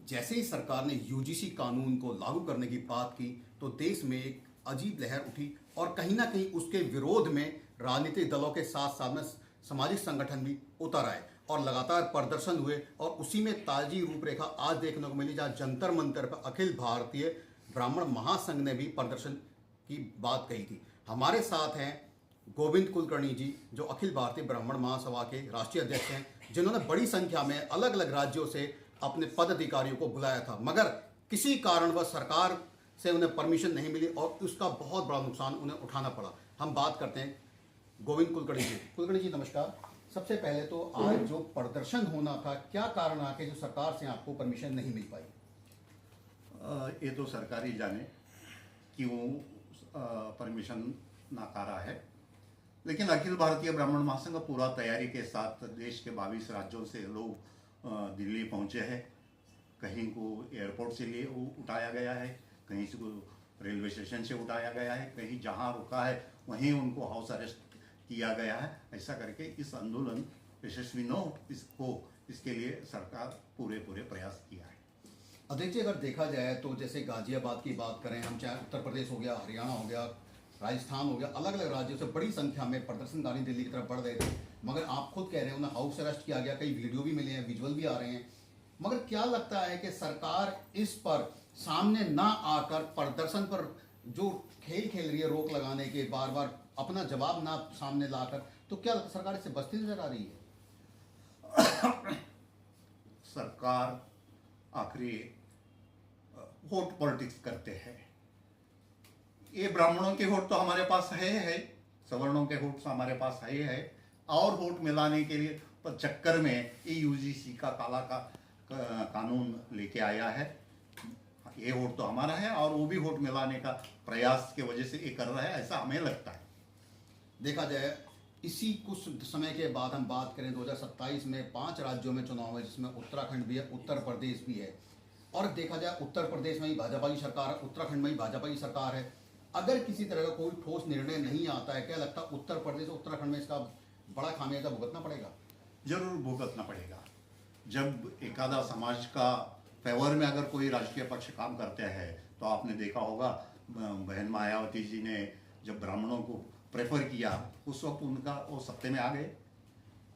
जैसे ही सरकार ने यूजीसी कानून को लागू करने की बात की तो देश में एक अजीब लहर उठी और कहीं ना कहीं उसके विरोध में राजनीतिक दलों के साथ साथ में सामाजिक संगठन भी उतर आए और लगातार प्रदर्शन हुए और उसी में ताजी रूपरेखा आज देखने को मिली, जहाँ जंतर मंतर पर अखिल भारतीय ब्राह्मण महासंघ ने भी प्रदर्शन की बात कही थी। हमारे साथ हैं गोविंद कुलकर्णी जी, जो अखिल भारतीय ब्राह्मण महासभा के राष्ट्रीय अध्यक्ष हैं, जिन्होंने बड़ी संख्या में अलग अलग राज्यों से अपने पदाधिकारियों को बुलाया था, मगर किसी कारणवश सरकार से उन्हें परमिशन नहीं मिली और उसका बहुत बड़ा नुकसान उन्हें उठाना पड़ा। हम बात करते हैं गोविंद कुलकर्णी जी। कुलकर्णी जी नमस्कार। सबसे पहले तो आज जो प्रदर्शन होना था, क्या कारण आके जो सरकार से आपको परमिशन नहीं मिल पाई? ये तो सरकार ही जाने क्यों परमिशन नाकारा है, लेकिन अखिल भारतीय ब्राह्मण महासंघ पूरा तैयारी के साथ देश के 22 राज्यों से लोग दिल्ली पहुंचे हैं। कहीं को एयरपोर्ट से लिए उठाया गया है, कहीं से को रेलवे स्टेशन से उठाया गया है, कहीं जहां रुका है वहीं उनको हाउस अरेस्ट किया गया है। ऐसा करके इस आंदोलन यशस्वी न हो, इसके लिए सरकार पूरे प्रयास किया है। अध्यक्ष जी, अगर देखा जाए तो जैसे गाजियाबाद की बात करें हम, चाहे उत्तर प्रदेश हो गया, हरियाणा हो गया, राजस्थान हो गया, अलग अलग राज्यों से बड़ी संख्या में प्रदर्शनकारी दिल्ली की तरफ बढ़ रहे थे, मगर आप खुद कह रहे हैं उन्हें हाउस अरेस्ट किया गया, कई वीडियो भी मिले हैं, विजुअल भी आ रहे हैं। मगर क्या लगता है कि सरकार इस पर सामने ना आकर प्रदर्शन पर जो खेल खेल रही है, रोक लगाने के, बार बार अपना जवाब ना सामने लाकर, तो क्या सरकार इससे बचती नजर आ रही है? सरकार आखिरी वोट पॉलिटिक्स करते हैं। ये ब्राह्मणों के वोट तो हमारे पास है, सवर्णों के वोट हमारे पास है, और वोट मिलाने के लिए पर चक्कर में ये यूजीसी का कानून लेके आया है। ये वोट तो हमारा है और वो भी वोट मिलाने का प्रयास के वजह से ये कर रहा है, ऐसा हमें लगता है। देखा जाए इसी कुछ समय के बाद हम बात करें 2027 में 5 राज्यों में चुनाव है, जिसमें उत्तराखंड भी है, उत्तर प्रदेश भी है, और देखा जाए उत्तर प्रदेश में ही भाजपा की सरकार है, उत्तराखंड में ही भाजपा की सरकार है। अगर किसी तरह का कोई ठोस निर्णय नहीं आता है, क्या लगता है उत्तर प्रदेश और उत्तराखंड में इसका बड़ा खामियाजा भुगतना पड़ेगा? जरूर भुगतना पड़ेगा। जब एकादा समाज का फेवर में अगर कोई राजकीय पक्ष काम करते हैं, तो आपने देखा होगा बहन मायावती जी ने जब ब्राह्मणों को प्रेफर किया, उस वक्त उनका वो सत्ते में आ गए।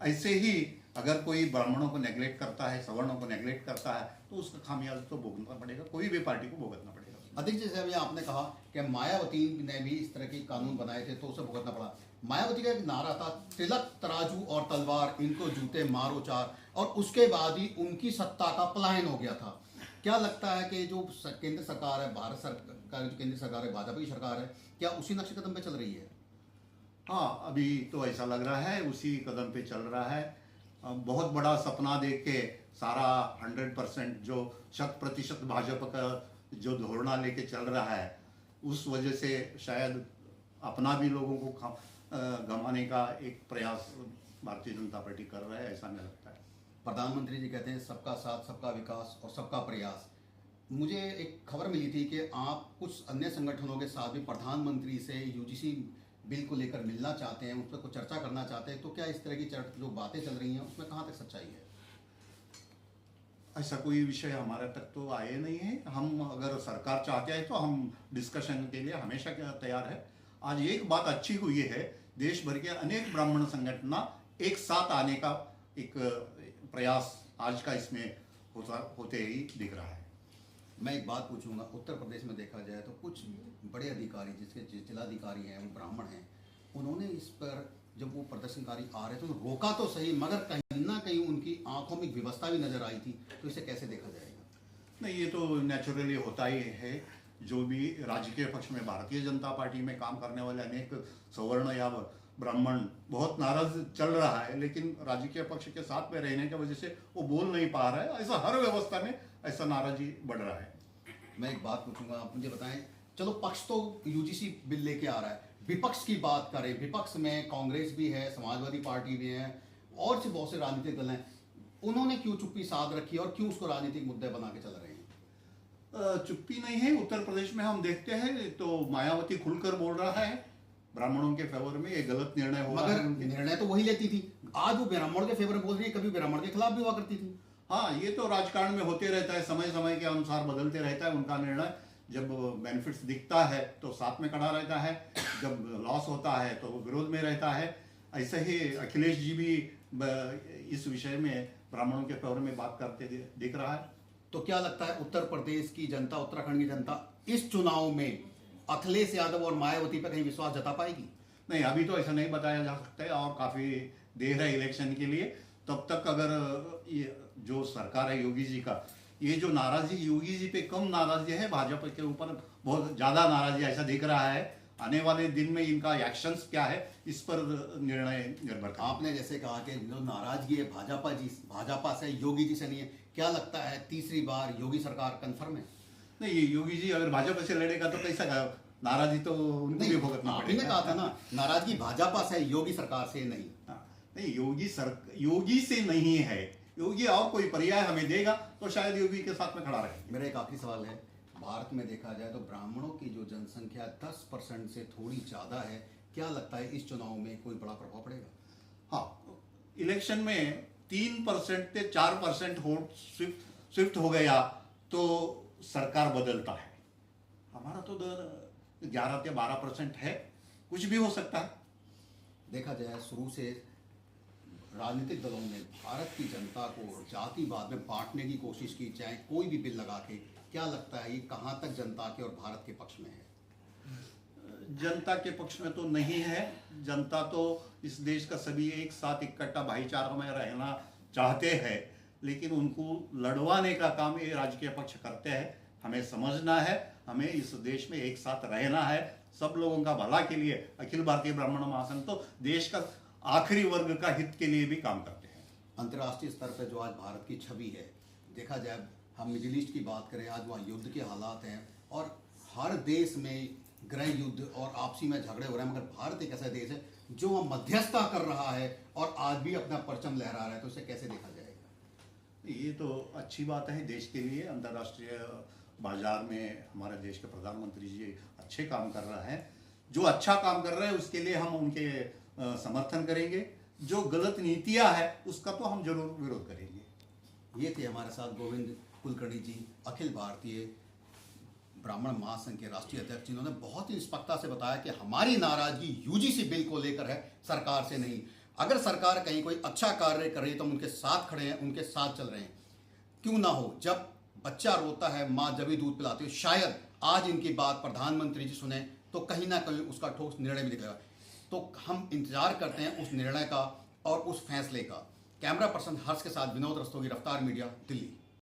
ऐसे ही अगर कोई ब्राह्मणों को नेग्लेक्ट करता है, सवर्णों को नेग्लेक्ट करता है, तो उसका खामियाजा तो भुगतना पड़ेगा, कोई भी पार्टी को भुगतना पड़ेगा। अध्यक्ष जैसे अभी आपने कहा कि मायावती ने भी इस तरह के कानून बनाए थे तो उसे भुगतना पड़ा। मायावती का एक नारा था, तिलक तराजू और तलवार, इनको जूते मारो चार, और उसके बाद ही उनकी सत्ता का पलायन हो गया था। क्या लगता है कि जो केंद्र सरकार है, भारत सरकार जो केंद्र सरकार है, भाजपा की सरकार है, क्या उसी नक्शे कदम पे चल रही है? हाँ, अभी तो ऐसा लग रहा है उसी कदम पे चल रहा है। बहुत बड़ा सपना देख के सारा 100% जो 100% भाजपा का जो धोरणा लेके चल रहा है, उस वजह से शायद अपना भी लोगों को गंवाने का एक प्रयास भारतीय जनता पार्टी कर रहा है, ऐसा मुझे लगता है। प्रधानमंत्री जी कहते हैं सबका साथ, सबका विकास और सबका प्रयास। मुझे एक खबर मिली थी कि आप कुछ अन्य संगठनों के साथ भी प्रधानमंत्री से यूजीसी बिल को लेकर मिलना चाहते हैं, उस पर कुछ चर्चा करना चाहते हैं, तो क्या इस तरह की जो बातें चल रही हैं उसमें कहाँ तक सच्चाई है? ऐसा कोई विषय हमारे तक तो आए नहीं है। हम अगर सरकार चाहते हैं तो हम डिस्कशन के लिए हमेशा तैयार है। आज एक बात अच्छी हुई है, देश भर के अनेक ब्राह्मण संगठन एक साथ आने का एक प्रयास आज का इसमें होते ही दिख रहा है। मैं एक बात पूछूंगा, उत्तर प्रदेश में देखा जाए तो कुछ बड़े अधिकारी, जिसके जिलाधिकारी हैं वो ब्राह्मण हैं, उन्होंने इस पर जब वो प्रदर्शनकारी आ रहे थे तो रोका तो सही, मगर कहीं ना कहीं उनकी आंखों में व्यवस्था भी नजर आई थी, तो इसे कैसे देखा जाएगा? नहीं, ये तो नेचुरली होता ही है। जो भी राजकीय पक्ष में भारतीय जनता पार्टी में काम करने वाले अनेक सवर्ण या ब्राह्मण बहुत नाराज चल रहा है, लेकिन राजकीय पक्ष के साथ में रहने की वजह से वो बोल नहीं पा रहा है। ऐसा हर व्यवस्था में ऐसा नाराजी बढ़ रहा है। मैं एक बात पूछूंगा, आप मुझे बताएं, चलो पक्ष तो यूजीसी बिल लेके आ रहा है, विपक्ष की बात करें, विपक्ष में कांग्रेस भी है, समाजवादी पार्टी भी है, और से बहुत से राजनीतिक दल हैं, उन्होंने क्यों चुप्पी साध रखी और क्यों उसको राजनीतिक मुद्दे बना के चल रहे हैं? चुप्पी नहीं है। उत्तर प्रदेश में हम देखते हैं तो मायावती खुलकर बोल रहा है ब्राह्मणों के फेवर में, ये गलत निर्णय हो रहा है। मगर निर्णय तो वही लेती थी, आज वो ब्राह्मण के फेवर बोल रही है, कभी ब्राह्मण के खिलाफ भी हुआ करती थी। हाँ, ये तो राजकारण में होते रहता है, समय समय के अनुसार बदलते रहता है उनका निर्णय। जब बेनिफिट्स दिखता है तो साथ में खड़ा रहता है, जब लॉस होता है तो वो विरोध में रहता है। ऐसे ही अखिलेश जी भी इस विषय में ब्राह्मणों के फेवर में बात करते दिख रहा है। तो क्या लगता है उत्तर प्रदेश की जनता, उत्तराखंड की जनता इस चुनाव में अखिलेश यादव और मायावती पर कहीं विश्वास जता पाएगी? नहीं, अभी तो ऐसा नहीं बताया जा सकता है और काफ़ी देर है इलेक्शन के लिए। तब तक अगर ये जो सरकार है योगी जी का, ये जो नाराजगी योगी जी पे कम नाराजगी है, भाजपा के ऊपर बहुत ज़्यादा नाराजगी ऐसा दिख रहा है। आने वाले दिन में इनका एक्शंस क्या है इस पर निर्णय निर्भर करता है। आपने जैसे कहा कि जो नाराजगी है भाजपा से, योगी जी से नहीं है, क्या लगता है तीसरी बार योगी सरकार कन्फर्म है? नहीं, ये योगी जी अगर भाजपा से लड़ेगा तो कैसा नाराजगी तो उनको भी भुगतना आपने पड़ेगा। कहा था ना नाराजगी भाजपा से, योगी सरकार से नहीं। हाँ, नहीं, योगी से नहीं है। योगी और कोई पर्याय हमें देगा तो शायद योगी के साथ में खड़ा रहे। मेरा एक आखिरी सवाल है, भारत में देखा जाए तो ब्राह्मणों की जो जनसंख्या 10% से थोड़ी ज्यादा है, क्या लगता है इस चुनाव में कोई बड़ा प्रभाव पड़ेगा? हाँ, इलेक्शन में 3% से 4% वोट स्विफ्ट हो गया तो सरकार बदलता है। हमारा तो 11 से 12% है, कुछ भी हो सकता है। देखा जाए शुरू से राजनीतिक दलों ने भारत की जनता को जातिवाद में बांटने की कोशिश की, चाहे कोई भी बिल लगा के। क्या लगता है ये कहाँ तक जनता के और भारत के पक्ष में है? जनता के पक्ष में तो नहीं है। जनता तो इस देश का सभी एक साथ इकट्ठा भाईचारा में रहना चाहते हैं, लेकिन उनको लड़वाने का काम ये राजकीय पक्ष करते हैं। हमें समझना है, हमें इस देश में एक साथ रहना है, सब लोगों का भला के लिए। अखिल भारतीय ब्राह्मण महासंघ तो देश का आखिरी वर्ग का हित के लिए भी काम करते हैं। अंतर्राष्ट्रीय स्तर पर जो आज भारत की छवि है, देखा जाए हम मिडिल ईस्ट की बात करें, आज वहाँ युद्ध के हालात हैं और हर देश में गृह युद्ध और आपसी में झगड़े हो रहे हैं, मगर भारत एक ऐसा देश है जो वह मध्यस्थता कर रहा है और आज भी अपना परचम लहरा रहा है। तो उसे कैसे देखा जाएगा? ये तो अच्छी बात है देश के लिए। अंतर्राष्ट्रीय बाजार में हमारे देश के प्रधानमंत्री जी अच्छे काम कर रहे हैं। जो अच्छा काम कर रहे हैं उसके लिए हम उनके समर्थन करेंगे। जो गलत नीतियां हैं उसका तो हम जरूर विरोध करेंगे। ये थे हमारे साथ गोविंद कुलकर्णी जी, अखिल भारतीय ब्राह्मण महासंघ के राष्ट्रीय अध्यक्ष, जिन्होंने बहुत ही निष्पक्षता से बताया कि हमारी नाराजगी यूजीसी बिल को लेकर है, सरकार से नहीं। अगर सरकार कहीं कोई अच्छा कार्य कर रही है तो हम उनके साथ खड़े हैं, उनके साथ चल रहे हैं। क्यों ना हो, जब बच्चा रोता है माँ जब ही दूध पिलाती है। शायद आज इनकी बात प्रधानमंत्री जी सुने तो कहीं ना कहीं उसका ठोस निर्णय भी निकलेगा। तो हम इंतजार करते हैं उस निर्णय का और उस फैसले का। कैमरा पर्सन हर्ष के साथ विनोद रस्तोगी, रफ्तार मीडिया, दिल्ली।